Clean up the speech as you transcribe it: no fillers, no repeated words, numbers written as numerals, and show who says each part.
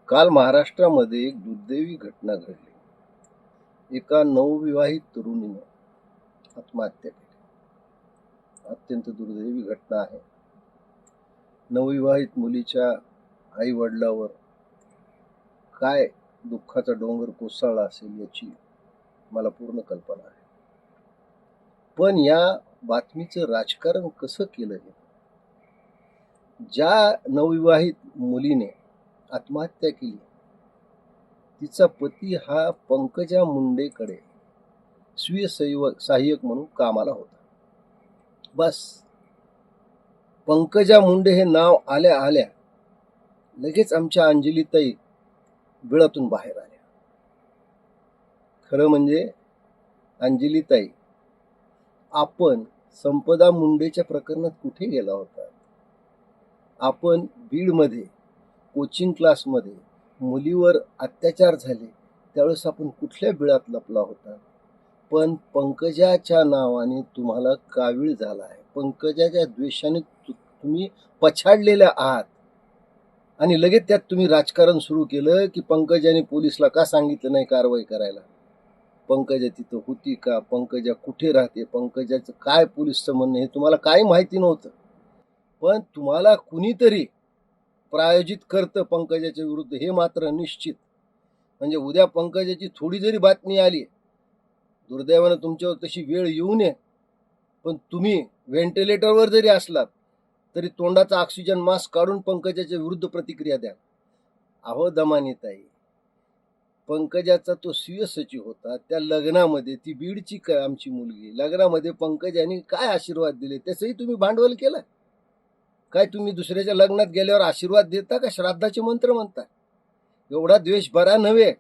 Speaker 1: काल महाराष्ट्रामध्ये एक दुर्दैवी घटना घडली. एका नवविवाहित तरुणीने आत्महत्या केली. अत्यंत दुर्दैवी घटना आहे. नवविवाहित मुलीच्या आई वडिलावर काय दुःखाचा डोंगर कोसळला असेल याची मला पूर्ण कल्पना आहे. पण या बातमीचं राजकारण कसं केलं हे? ज्या नवविवाहित मुलीने आत्महत्या केली तिचा पती हा पंकजा मुंडेकडे स्वीय सहाय्यक म्हणून कामाला होता. बस पंकजा मुंडे हे नाव आल्या आल्या लगेच आमच्या अंजलीताई बिळातून बाहेर आल्या. खरं म्हणजे अंजलीताई, आपण संपदा मुंडेच्या प्रकरणात कुठे गेला होता? आपण बीडमध्ये कोचिंग क्लासमध्ये मुलीवर अत्याचार झाले त्यावेळेस आपण कुठल्या बिळात लपला होता? पण पंकजाच्या नावाने तुम्हाला कावीळ झाला आहे. पंकजाच्या द्वेषाने तुम्ही पछाडलेल्या आहात आणि लगेच त्यात तुम्ही राजकारण सुरू केलं की पंकजाने पोलिसला का सांगितलं नाही कारवाई करायला? पंकजा तिथं होती का? पंकजा कुठे राहते? पंकजाचं काय पोलीसचं म्हणणं हे तुम्हाला काही माहिती नव्हतं. पण तुम्हाला कुणीतरी प्रायोजित करतं पंकजाच्या विरुद्ध हे मात्र निश्चित. म्हणजे उद्या पंकजाची थोडी जरी बातमी आली, दुर्दैवानं तुमच्यावर तशी वेळ येऊ नये, पण तुम्ही व्हेंटिलेटरवर जरी असलात तरी तोंडाचा ऑक्सिजन मास्क काढून पंकजाच्या विरुद्ध प्रतिक्रिया द्या. अहो दमानीताई, पंकजाचा तो स्वीय सचिव होता. त्या लग्नामध्ये ती बीडची आमची मुलगी, लग्नामध्ये पंकजाने काय आशीर्वाद दिले त्याचंही तुम्ही भांडवल केलं. काय तुम्ही दुसऱ्याच्या लग्नात गेल्यावर आशीर्वाद देता का श्राद्धाचे मंत्र म्हणता? एवढा द्वेष बरा नव्हे.